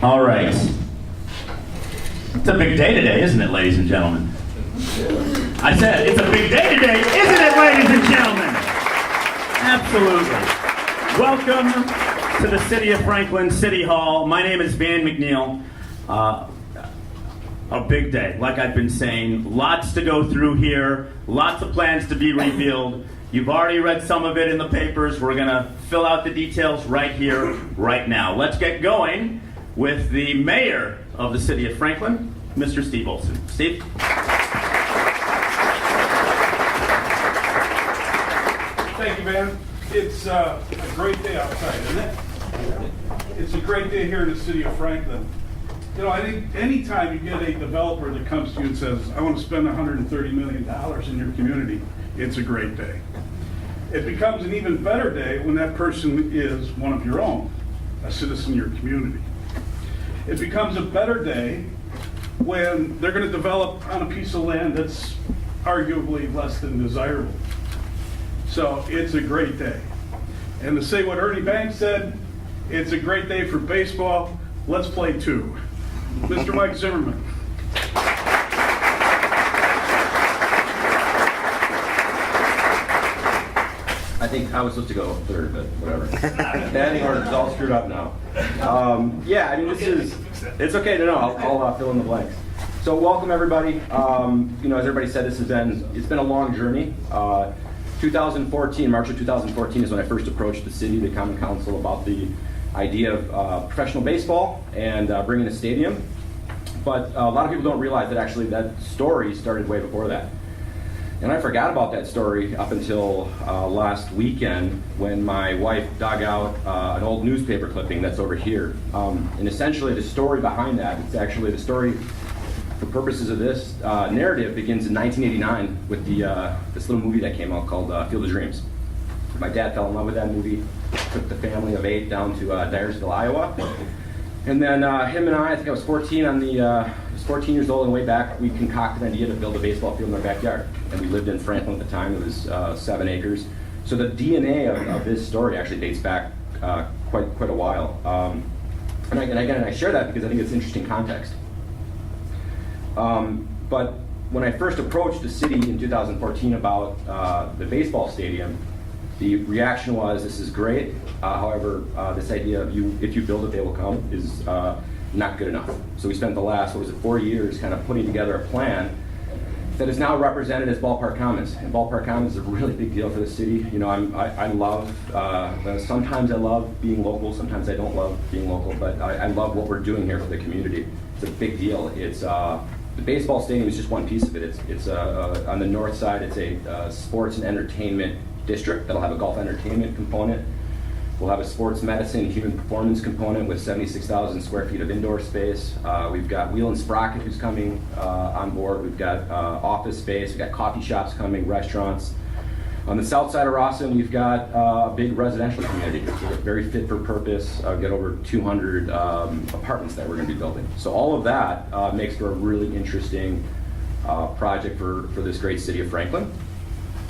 All right. It's a big day today, isn't it, ladies and gentlemen? I said, it's a big day today, isn't it, ladies and gentlemen? Absolutely. Welcome to the City of Franklin City Hall. My name is Van McNeil. A big day, like I've been saying. Lots to go through here. Lots of plans to be revealed. You've already read some of it in the papers. We're going to fill out the details right here, right now. Let's get going with the mayor of the City of Franklin, Mr. Steve Olson. Steve? Thank you, man. It's a great day outside, isn't it? It's a great day here in the City of Franklin. You know, I think anytime you get a developer that comes to you and says, I want to spend $130 million in your community, it's a great day. It becomes an even better day when that person is one of your own, a citizen of your community. It becomes a better day when they're going to develop on a piece of land that's arguably less than desirable. So it's a great day. And to say what Ernie Banks said, it's a great day for baseball. Let's play two. Mr. Mike Zimmerman. I think I was supposed to go third, but whatever. Batting order is all screwed up now. Yeah, I mean, it's okay to know. I'll fill in the blanks. So welcome everybody. You know, as everybody said, it's been a long journey. 2014, March of 2014 is when I first approached the city, the Common Council, about the idea of professional baseball and bringing a stadium. But a lot of people don't realize that actually that story started way before that. And I forgot about that story up until last weekend when my wife dug out an old newspaper clipping that's over here. And essentially the story behind that, it's actually the story for purposes of this narrative begins in 1989 with this little movie that came out called Field of Dreams. My dad fell in love with that movie, took the family of 8 down to Dyersville, Iowa. And then him and I think I was 14 I was 14 years old, and way back we concocted an idea to build a baseball field in our backyard. And we lived in Franklin at the time. It was 7 acres. So the DNA of this story actually dates back quite a while. And I share that because I think it's interesting context. But when I first approached the city in 2014 about the baseball stadium, the reaction was, this is great. However, this idea of if you build it, they will come is not good enough. So we spent the last, 4 years kind of putting together a plan that is now represented as Ballpark Commons. And Ballpark Commons is a really big deal for the city. You know, I love, sometimes I love being local, sometimes I don't love being local, but I love what we're doing here for the community. It's a big deal. It's the baseball stadium is just one piece of it. It's on the north side, it's a sports and entertainment district that'll have a golf entertainment component. We'll have a sports medicine human performance component with 76,000 square feet of indoor space. We've got Wheel and Sprocket who's coming on board. We've got office space. We've got coffee shops coming, restaurants. On the south side of Rawson, we've got a big residential community. Very fit for purpose. We've got over 200 apartments that we're going to be building. So all of that makes for a really interesting project for this great city of Franklin.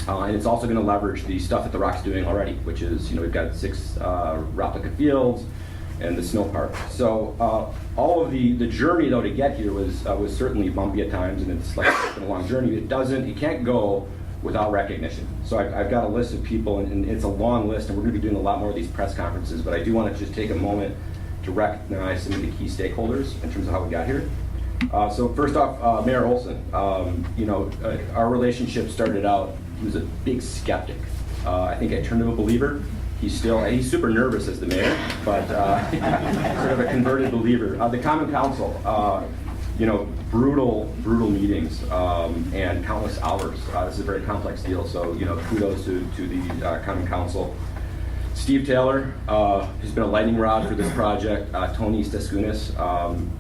And it's also going to leverage the stuff that the Rock's doing already, which is, you know, we've got 6 replica fields and the snow park. So all of the journey though to get here was certainly bumpy at times, and it's been a long journey. It can't go without recognition. So I've got a list of people, and it's a long list, and we're going to be doing a lot more of these press conferences. But I do want to just take a moment to recognize some of the key stakeholders in terms of how we got here. So first off, Mayor Olson. You know, our relationship started out. He was a big skeptic. I think I turned him a believer. He's super nervous as the mayor, but sort of a converted believer. The Common Council, you know, brutal meetings and countless hours. This is a very complex deal, so, you know, kudos to the Common Council. Steve Taylor, who's been a lightning rod for this project. Tony Staskunis.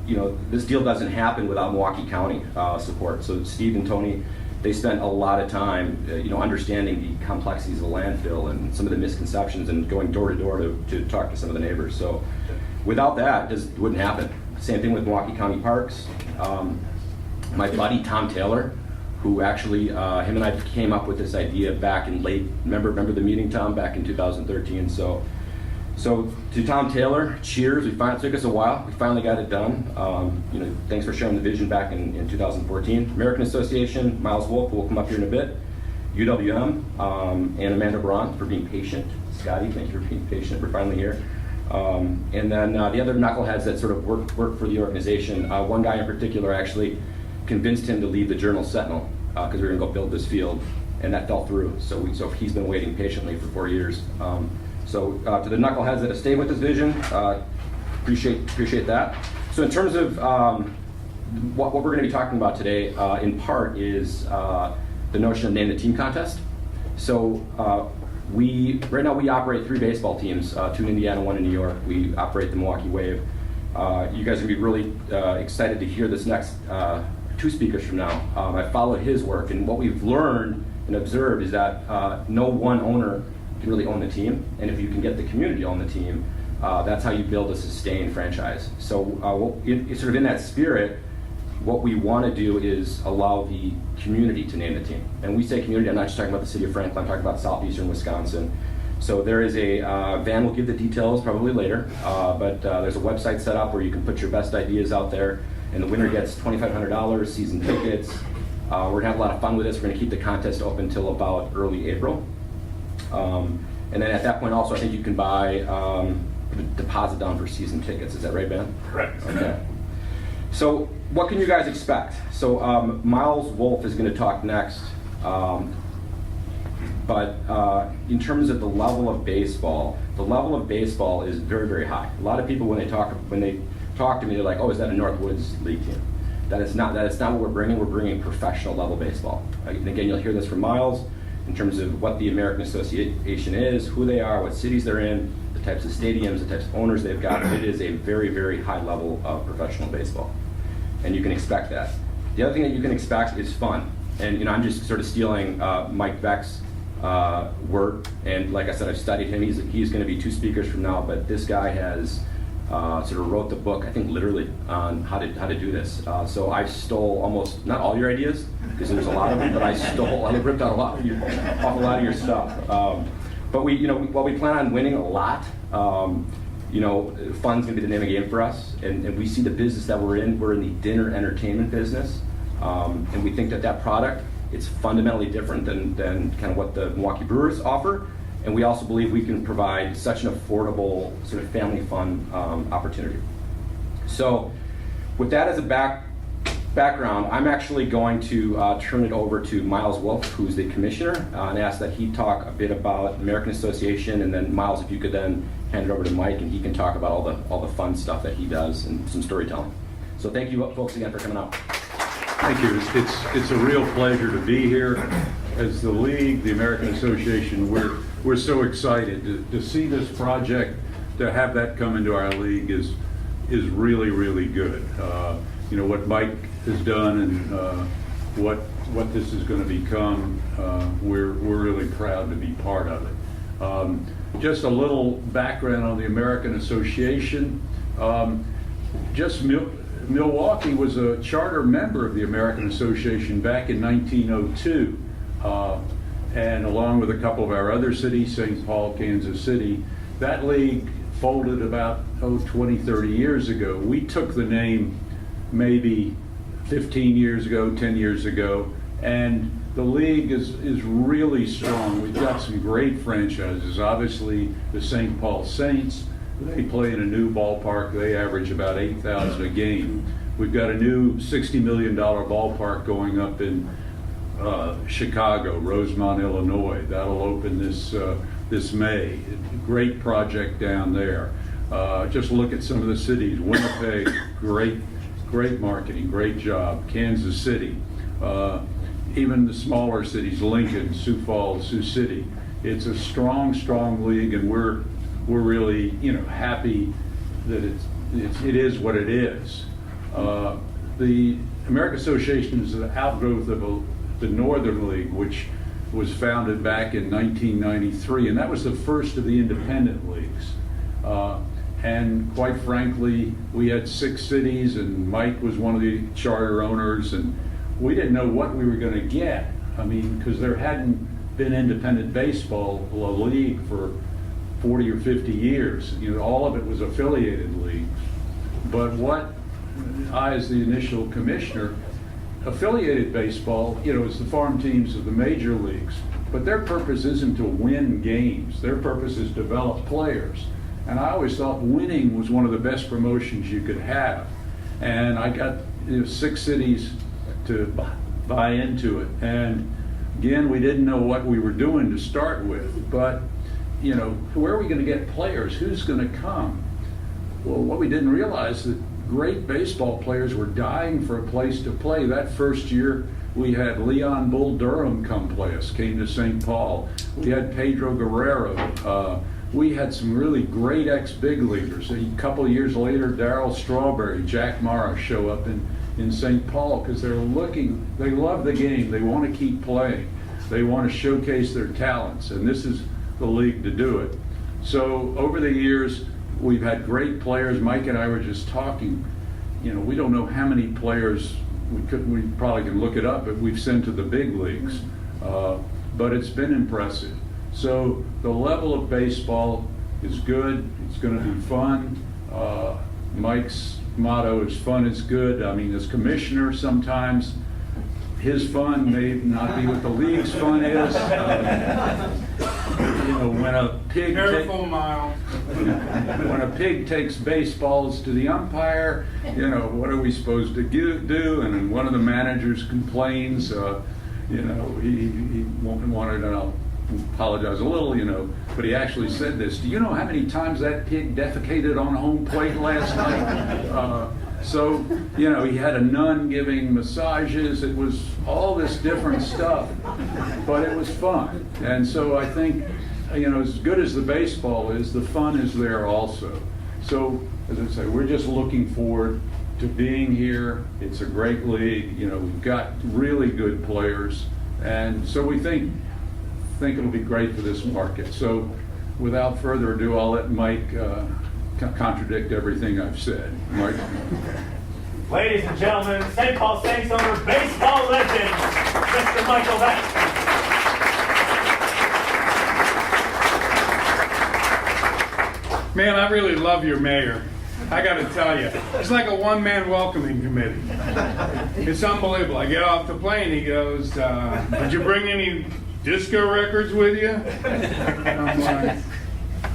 You know, this deal doesn't happen without Milwaukee County support. So Steve and Tony, they spent a lot of time, you know, understanding the complexities of the landfill and some of the misconceptions, and going door to door to talk to some of the neighbors. So without that, it just wouldn't happen. Same thing with Milwaukee County Parks. My buddy Tom Taylor, who actually, him and I came up with this idea back in remember the meeting, Tom, back in 2013. So So to Tom Taylor, cheers. It took us a while. We finally got it done. Thanks for sharing the vision back in 2014. American Association, Miles Wolf, who will come up here in a bit. UWM, and Amanda Braun for being patient. Scotty, thank you for being patient. We're finally here. And then the other knuckleheads that sort of work for the organization. One guy in particular actually convinced him to leave the Journal Sentinel because we were going to go build this field, and that fell through. So he's been waiting patiently for 4 years. So to the knuckleheads that have stayed with this vision, appreciate that. So in terms of what we're going to be talking about today, in part is the notion of name the team contest. So right now we operate 3 baseball teams, 2 in Indiana, 1 in New York. We operate the Milwaukee Wave. You guys are going to be really excited to hear this next 2 speakers from now. I followed his work, and what we've learned and observed is that no one owner can really own the team, and if you can get the community to own the team, that's how you build a sustained franchise. So sort of in that spirit, what we want to do is allow the community to name the team. And we say community, I'm not just talking about the city of Franklin, I'm talking about southeastern Wisconsin. So there is a, Van will give the details probably later, but there's a website set up where you can put your best ideas out there, and the winner gets $2,500, season tickets. We're going to have a lot of fun with this. We're going to keep the contest open until about early April. And then at that point also, I think you can buy put a deposit down for season tickets. Is that right, Ben? Correct. Okay. So what can you guys expect? So Miles Wolf is going to talk next. But in terms of the level of baseball is very, very high. A lot of people, when they talk to me, they're like, "Oh, is that a Northwoods League team?" That is not what we're bringing. We're bringing professional level baseball. And again, you'll hear this from Miles in terms of what the American Association is, who they are, what cities they're in, the types of stadiums, the types of owners they've got. It is a very, very high level of professional baseball, and you can expect that. The other thing that you can expect is fun. And I'm just sort of stealing Mike Beck's word. And like I said, I've studied him. He's going to be 2 speakers from now, but this guy has sort of wrote the book, I think literally, on how to do this. So I stole almost, not all your ideas, because there's a lot of them, but I ripped out off a lot of your stuff. But while we plan on winning a lot, fun's going to be the name of the game for us. And we see the business that we're in the dinner entertainment business. And we think that product, it's fundamentally different than kind of what the Milwaukee Brewers offer. And we also believe we can provide such an affordable sort of family fun opportunity. So with that as a background, I'm actually going to turn it over to Miles Wolf, who's the commissioner, and ask that he talk a bit about American Association, and then Miles, if you could then hand it over to Mike, and he can talk about all the fun stuff that he does and some storytelling. So thank you folks again for coming out. Thank you. It's a real pleasure to be here. As the league, the American Association, we're so excited to see this project, to have that come into our league is really, really good. What Mike has done and what this is going to become, we're really proud to be part of it. Just a little background on the American Association. Milwaukee was a charter member of the American Association back in 1902. And along with a couple of our other cities, St. Paul, Kansas City, that league folded about 20, 30 years ago. We took the name maybe 15 years ago, 10 years ago, and the league is really strong. We've got some great franchises. Obviously, the St. Paul Saints, they play in a new ballpark. They average about 8,000 a game. We've got a new $60 million ballpark going up in Chicago, Rosemont, Illinois. That'll open this May. Great project down there. Just look at some of the cities. Winnipeg, great marketing, great job. Kansas City, even the smaller cities, Lincoln, Sioux Falls, Sioux City. It's a strong league, and we're really happy that it is what it is. The American Association is an outgrowth of the Northern League, which was founded back in 1993, and that was the first of the independent leagues. And quite frankly, we had 6 cities, and Mike was one of the charter owners, and we didn't know what we were going to get. I mean, because there hadn't been independent baseball, a league, for 40 or 50 years. All of it was affiliated leagues. But what I, as the initial commissioner, affiliated baseball, is the farm teams of the major leagues. But their purpose isn't to win games. Their purpose is to develop players. And I always thought winning was one of the best promotions you could have. And I got 6 cities to buy into it. And again, we didn't know what we were doing to start with. But, where are we going to get players? Who's going to come? Well, what we didn't realize is that great baseball players were dying for a place to play. That first year, we had Leon Bull Durham came to St. Paul. We had Pedro Guerrero. We had some really great ex-big leaguers. A couple of years later, Darryl Strawberry, Jack Mara show up in St. Paul because they love the game. They want to keep playing. They want to showcase their talents, and this is the league to do it. So over the years, we've had great players. Mike and I were just talking. We don't know how many players we probably can look it up, but we've sent to the big leagues. But it's been impressive. So the level of baseball is good. It's going to be fun. Mike's motto is fun is good. I mean, as commissioner, sometimes his fun may not be what the league's fun is. When a pig Careful, Miles. when a pig takes baseballs to the umpire, what are we supposed to do? And then one of the managers complains, he wanted, and I'll apologize a little, but he actually said this. Do you know how many times that pig defecated on home plate last night? So, he had a nun giving massages. It was all this different stuff, but it was fun. And so I think, as good as the baseball is, the fun is there also. So, as I say, we're just looking forward to being here. It's a great league. We've got really good players. And so we think it'll be great for this market. So without further ado, I'll let Mike contradict everything I've said. Mike? Ladies and gentlemen, St. Paul Saints owner, baseball legend, Mr. Michael Beck. Man, I really love your mayor. I got to tell you, it's like a one-man welcoming committee. It's unbelievable. I get off the plane, he goes, did you bring any disco records with you? I'm like,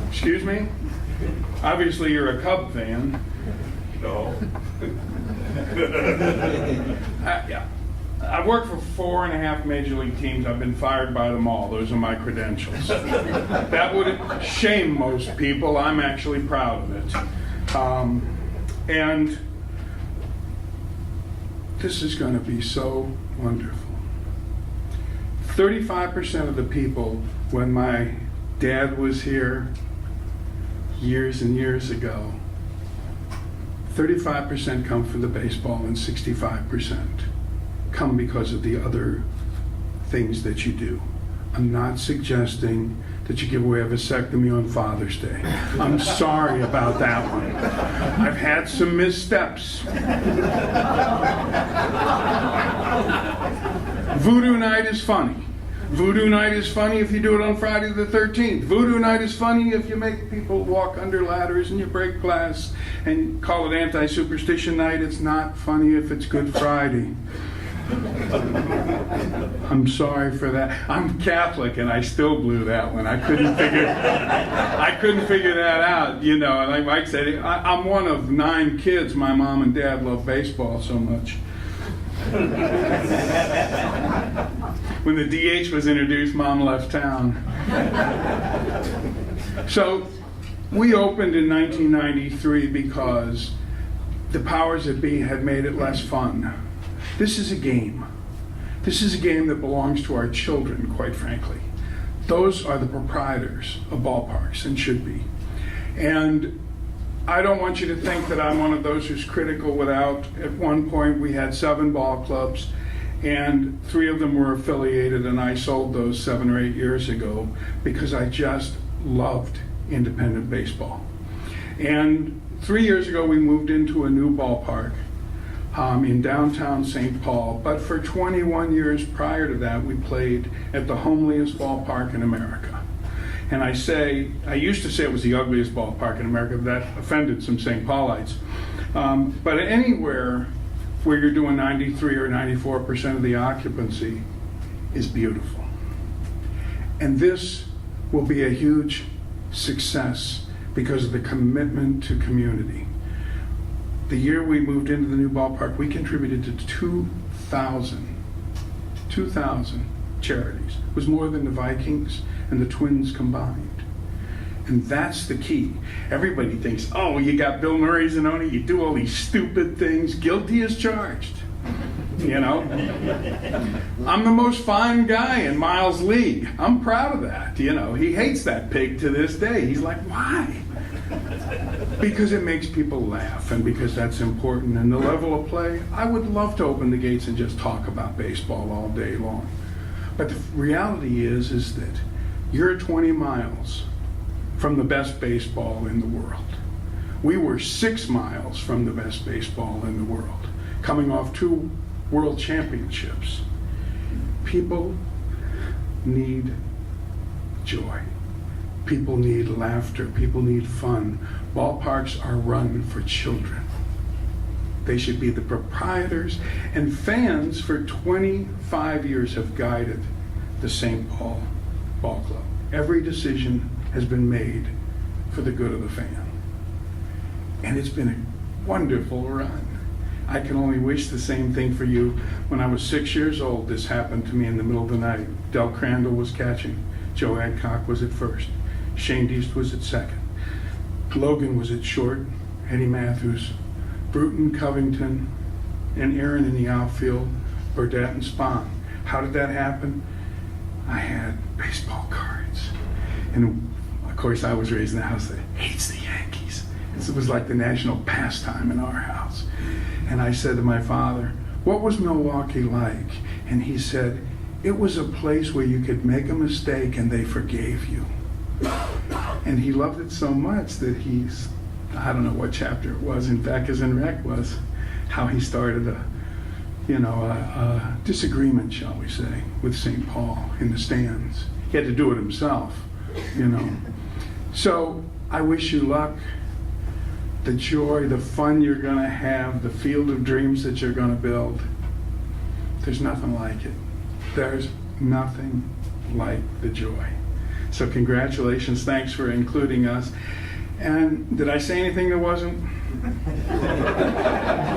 excuse me? Obviously you're a Cub fan. No. I've worked for 4.5 major league teams. I've been fired by them all. Those are my credentials. That would shame most people. I'm actually proud of it. And this is going to be so wonderful. 35% of the people, when my dad was here years and years ago, 35% come from the baseball and 65% come because of the other things that you do. I'm not suggesting that you give away a vasectomy on Father's Day. I'm sorry about that one. I've had some missteps. Voodoo night is funny. Voodoo night is funny if you do it on Friday the 13th. Voodoo night is funny if you make people walk under ladders and you break glass and call it anti-superstition night. It's not funny if it's Good Friday. I'm sorry for that. I'm Catholic and I still blew that one. I couldn't figure that out, And like Mike said, I'm one of 9 kids. My mom and dad love baseball so much. When the DH was introduced, Mom left town. So we opened in 1993 because the powers that be had made it less fun. This is a game. This is a game that belongs to our children, quite frankly. Those are the proprietors of ballparks and should be. And I don't want you to think that I'm one of those who's critical without, at one point we had 7 ball clubs and 3 of them were affiliated, and I sold those 7 or 8 years ago because I just loved independent baseball. And 3 years ago we moved into a new ballpark in downtown St. Paul, but for 21 years prior to that we played at the homeliest ballpark in America. And I used to say it was the ugliest ballpark in America. That offended some St. Paulites. But anywhere where you're doing 93 or 94% of the occupancy is beautiful. And this will be a huge success because of the commitment to community. The year we moved into the new ballpark, we contributed to 2,000 charities. It was more than the Vikings and the Twins combined. And that's the key. Everybody thinks, oh, you got Bill Murray, Zanoni, you do all these stupid things, guilty as charged. You know? I'm the most fine guy in Miles' league. I'm proud of that. You know, he hates that pig to this day. He's like, why? Because it makes people laugh, and because that's important. And the level of play, I would love to open the gates and just talk about baseball all day long. But the reality is that you're 20 miles from the best baseball in the world. We were 6 miles from the best baseball in the world, coming off 2 world championships. People need joy. People need laughter. People need fun. Ballparks are run for children. They should be the proprietors. And fans for 25 years have guided the St. Paul Ball Club. Every decision has been made for the good of the fan. And it's been a wonderful run. I can only wish the same thing for you. When I was 6 years old, this happened to me in the middle of the night. Del Crandall was catching. Joe Adcock was at first. Shane Deist was at second. Logan was at short. Eddie Matthews. Bruton, Covington, and Aaron in the outfield. Burdette and Spahn. How did that happen? I had baseball cards. And of course I was raised in a house that hates the Yankees. It was like the national pastime in our house. And I said to my father, what was Milwaukee like? And he said, it was a place where you could make a mistake and they forgave you. And he loved it so much that I don't know what chapter it was, in fact, his in rec was how he started a disagreement, shall we say, with St. Paul in the stands. He had to do it himself, you know. So I wish you luck. The joy, the fun you're going to have, the field of dreams that you're going to build. There's nothing like it. There's nothing like the joy. So congratulations. Thanks for including us. And did I say anything that wasn't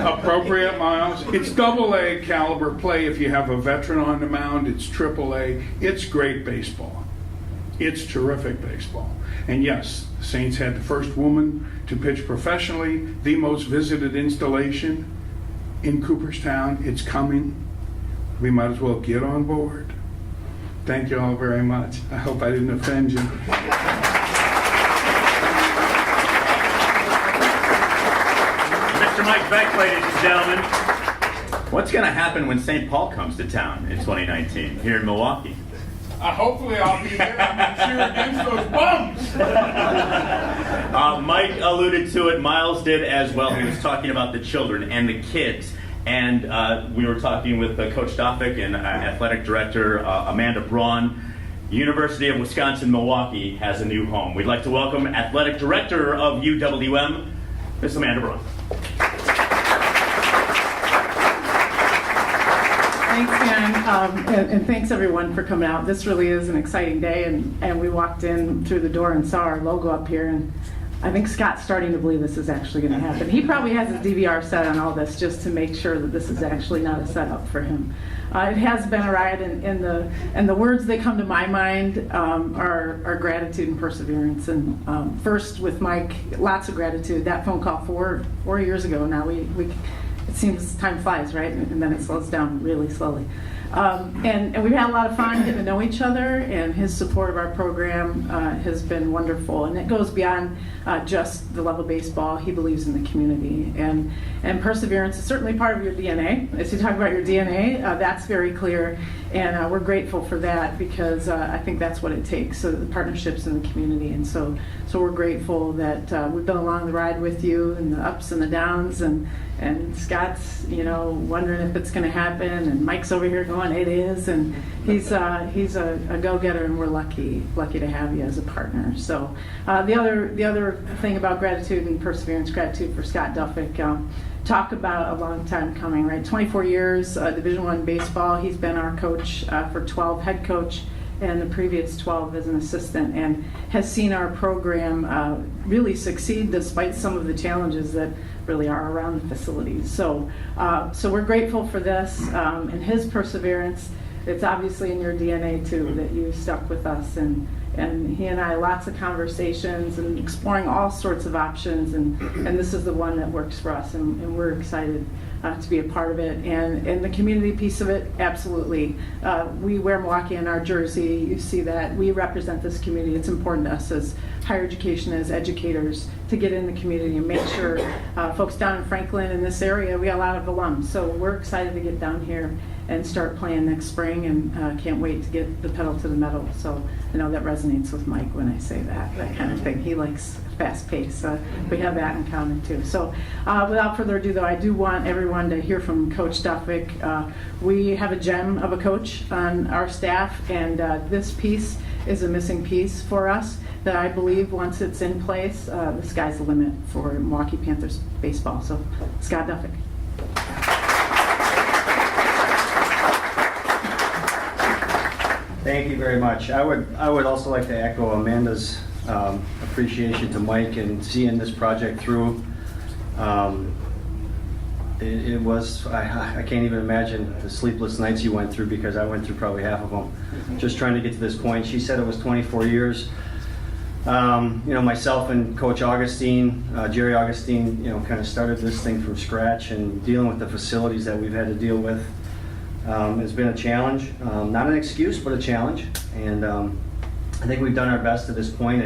appropriate, Miles? It's AA caliber play if you have a veteran on the mound. It's AAA. It's great baseball. It's terrific baseball. And yes, the Saints had the first woman to pitch professionally, the most visited installation in Cooperstown. It's coming. We might as well get on board. Thank you all very much. I hope I didn't offend you. Mr. Mike Beck, ladies and gentlemen. What's going to happen when St. Paul comes to town in 2019 here in Milwaukee? Hopefully I'll be there. I'm sure against those bums. Mike alluded to it. Miles did as well. He was talking about the children and the kids. And we were talking with Coach Stoffick and Athletic Director Amanda Braun. University of Wisconsin-Milwaukee has a new home. We'd like to welcome Athletic Director of UWM, Ms. Amanda Braun. Thanks, Dan, and thanks everyone for coming out. This really is an exciting day, and we walked in through the door and saw our logo up here, and I think Scott's starting to believe this is actually going to happen. He probably has his DVR set on all this just to make sure that this is actually not a setup for him. It has been a ride, and the words that come to my mind are gratitude and perseverance. And first with Mike, lots of gratitude. That phone call 4 years ago now, it seems time flies, right? And then it slows down really slowly. And we've had a lot of fun getting to know each other, and his support of our program has been wonderful. And it goes beyond just the love of baseball. He believes in the community. And perseverance is certainly part of your DNA. As you talk about your DNA, that's very clear. And we're grateful for that because I think that's what it takes, so the partnerships in the community. And so we're grateful that we've been along the ride with you and the ups and the downs, and Scott's, wondering if it's going to happen, and Mike's over here going, it is, and he's a go-getter, and we're lucky to have you as a partner. So the other thing about gratitude and perseverance, gratitude for Scott Duffick. Talk about a long time coming, right? 24 years, Division I baseball. He's been our coach for 12, head coach, and the previous 12 as an assistant, and has seen our program really succeed despite some of the challenges that really are around the facilities. So we're grateful for this and his perseverance. It's obviously in your DNA too that you stuck with us, and he and I, lots of conversations and exploring all sorts of options, and this is the one that works for us, and we're excited to be a part of it. And the community piece of it, absolutely. We wear Milwaukee in our jersey. You see that. We represent this community. It's important to us as higher education, as educators, to get in the community and make sure folks down in Franklin in this area, we got a lot of alums. So we're excited to get down here and start playing next spring, and can't wait to get the pedal to the metal. So I know that resonates with Mike when I say that kind of thing. He likes fast pace. We have that in common too. So without further ado though, I do want everyone to hear from Coach Duffick. We have a gem of a coach on our staff, and this piece is a missing piece for us that I believe once it's in place, the sky's the limit for Milwaukee Panthers baseball. So Scott Duffick. Thank you very much. I would also like to echo Amanda's appreciation to Mike and seeing this project through. It was, I can't even imagine the sleepless nights you went through, because I went through probably half of them just trying to get to this point. She said it was 24 years. Myself and Coach Augustine, Jerry Augustine, kind of started this thing from scratch, and dealing with the facilities that we've had to deal with. It's been a challenge, not an excuse, but a challenge, and I think we've done our best to this point,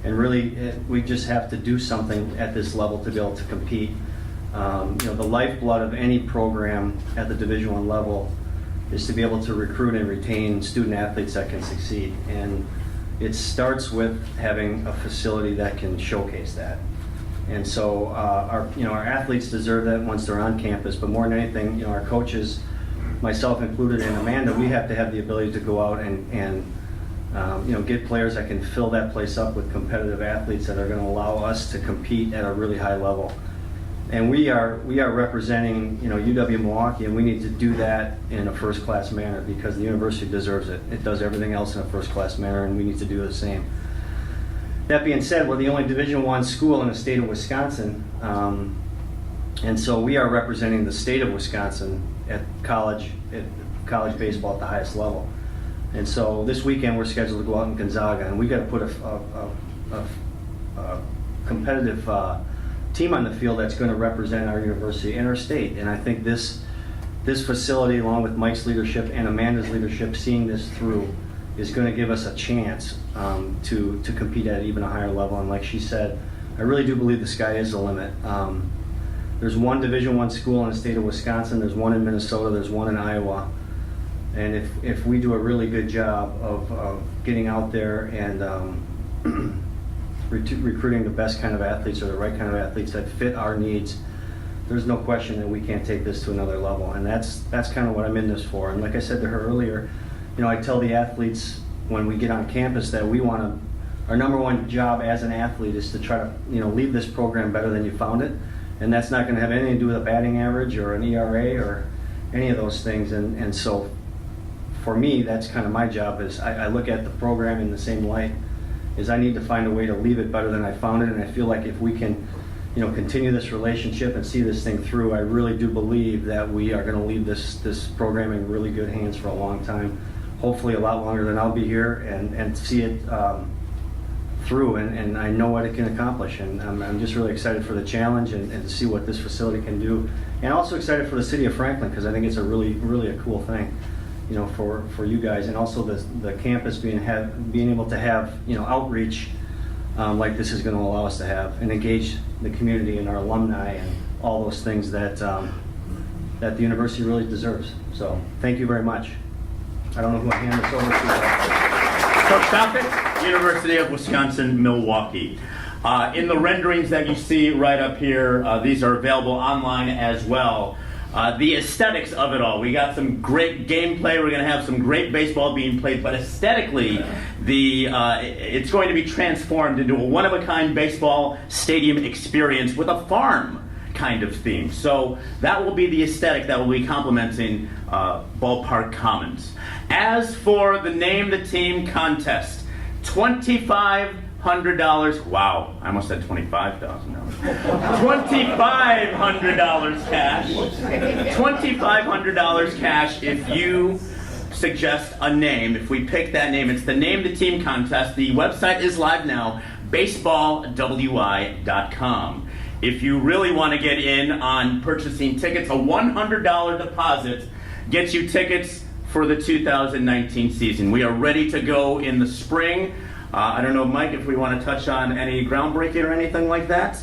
and really we just have to do something at this level to be able to compete. The lifeblood of any program at the Division I level is to be able to recruit and retain student athletes that can succeed, and it starts with having a facility that can showcase that. And so our athletes deserve that once they're on campus, but more than anything, our coaches, myself included, and Amanda, we have to have the ability to go out and get players that can fill that place up with competitive athletes that are going to allow us to compete at a really high level. And we are representing UW-Milwaukee, and we need to do that in a first-class manner, because the university deserves it. It does everything else in a first-class manner, and we need to do the same. That being said, we're the only Division I school in the state of Wisconsin, and so we are representing the state of Wisconsin at college baseball at the highest level. And so this weekend we're scheduled to go out in Gonzaga, and we've got to put a competitive team on the field that's going to represent our university and our state. And I think this facility, along with Mike's leadership and Amanda's leadership, seeing this through, is going to give us a chance to compete at even a higher level. And like she said, I really do believe the sky is the limit. There's one Division I school in the state of Wisconsin, there's one in Minnesota, there's one in Iowa. And if we do a really good job of getting out there and recruiting the best kind of athletes, or the right kind of athletes that fit our needs, there's no question that we can't take this to another level. And that's kind of what I'm in this for. And like I said to her earlier, I tell the athletes when we get on campus that our number one job as an athlete is to try to leave this program better than you found it. And that's not going to have anything to do with a batting average or an ERA or any of those things. And so for me, that's kind of my job. Is I look at the program in the same light, is I need to find a way to leave it better than I found it. And I feel like if we can continue this relationship and see this thing through, I really do believe that we are going to leave this program in really good hands for a long time, hopefully a lot longer than I'll be here, and see it through, and I know what it can accomplish, and I'm just really excited for the challenge and to see what this facility can do, and also excited for the city of Franklin, because I think it's a really a cool thing, for you guys, and also the campus being able to have outreach like this is going to allow us to have, and engage the community and our alumni and all those things that the university really deserves. So thank you very much. I don't know who I hand this over to. Coach Southwick, University of Wisconsin-Milwaukee. In the renderings that you see right up here, these are available online as well. The aesthetics of it all. We got some great gameplay. We're going to have some great baseball being played, but aesthetically, it's going to be transformed into a one-of-a-kind baseball stadium experience with a farm kind of theme. So that will be the aesthetic that will be complementing Ballpark Commons. As for the Name the Team contest, $2,500. Wow, I almost said $25,000. $2,500 cash. $2,500 cash if you suggest a name. If we pick that name, it's the Name the Team contest. The website is live now, baseballwi.com. If you really want to get in on purchasing tickets, a $100 deposit gets you tickets for the 2019 season. We are ready to go in the spring. I don't know, Mike, if we want to touch on any groundbreaking or anything like that.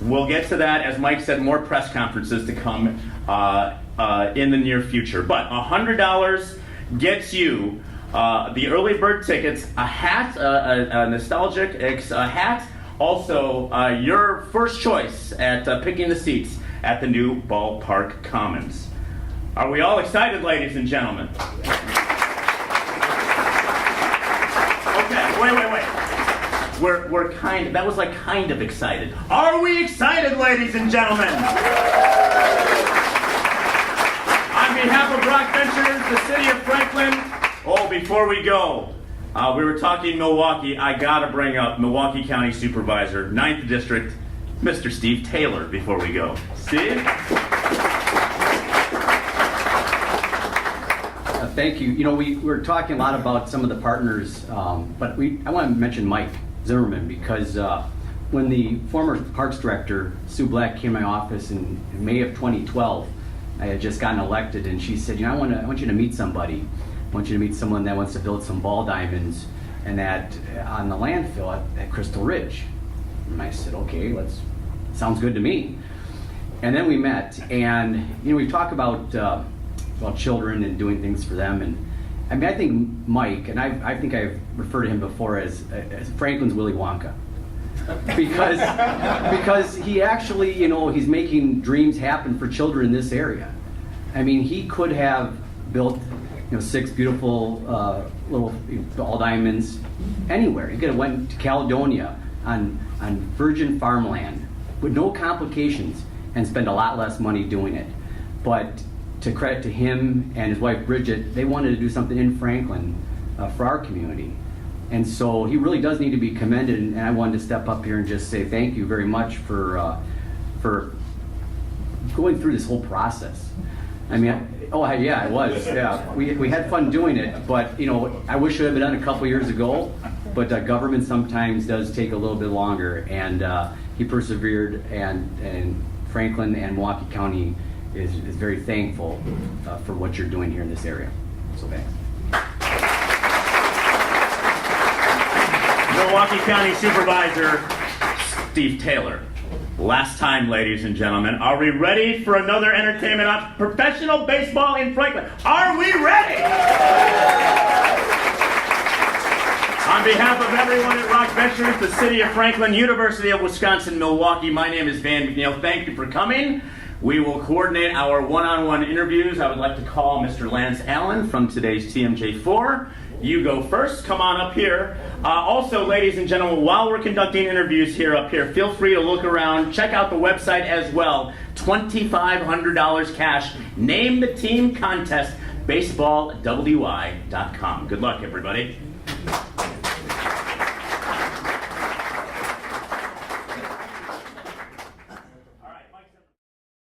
We'll get to that. As Mike said, more press conferences to come in the near future. But $100 gets you the early bird tickets, a hat, a nostalgic hat, also your first choice at picking the seats at the new Ballpark Commons. Are we all excited, ladies and gentlemen? Okay, wait. We're kind of, that was like kind of excited. Are we excited, ladies and gentlemen? On behalf of Rock Ventures, the city of Franklin, before we go, we were talking Milwaukee. I gotta bring up Milwaukee County Supervisor, 9th District, Mr. Steve Taylor, before we go. Steve? Thank you. You know, we were talking a lot about some of the partners, but I want to mention Mike Zimmerman because when the former Parks Director, Sue Black, came to my office in May of 2012, I had just gotten elected, and she said, you know, I want you to meet somebody. I want you to meet someone that wants to build some ball diamonds and that on the landfill at Crystal Ridge. And I said, okay, sounds good to me. And then we met, and you know, we talk about children and doing things for them. And I mean, I think Mike, and I think I've referred to him before as Franklin's Willy Wonka. Because he actually, you know, he's making dreams happen for children in this area. I mean, he could have built, you know, 6 beautiful little ball diamonds anywhere. He could have went to Caledonia on virgin farmland with no complications and spend a lot less money doing it. But to credit to him and his wife Bridget, they wanted to do something in Franklin for our community. And so he really does need to be commended, and I wanted to step up here and just say thank you very much for going through this whole process. I mean, yeah, it was. Yeah, we had fun doing it, but you know, I wish it had been done a couple years ago. But government sometimes does take a little bit longer, and he persevered, and Franklin and Milwaukee County is very thankful for what you're doing here in this area. So thanks. Milwaukee County Supervisor Steve Taylor. Last time, ladies and gentlemen. Are we ready for another entertainment on professional baseball in Franklin? Are we ready? On behalf of everyone at Rock Ventures, the City of Franklin, University of Wisconsin-Milwaukee, my name is Van McNeil. Thank you for coming. We will coordinate our one-on-one interviews. I would like to call Mr. Lance Allen from today's TMJ4. You go first. Come on up here. Also, ladies and gentlemen, while we're conducting interviews here up here, feel free to look around. Check out the website as well. $2,500 cash. Name the team contest. BaseballWI.com. Good luck, everybody.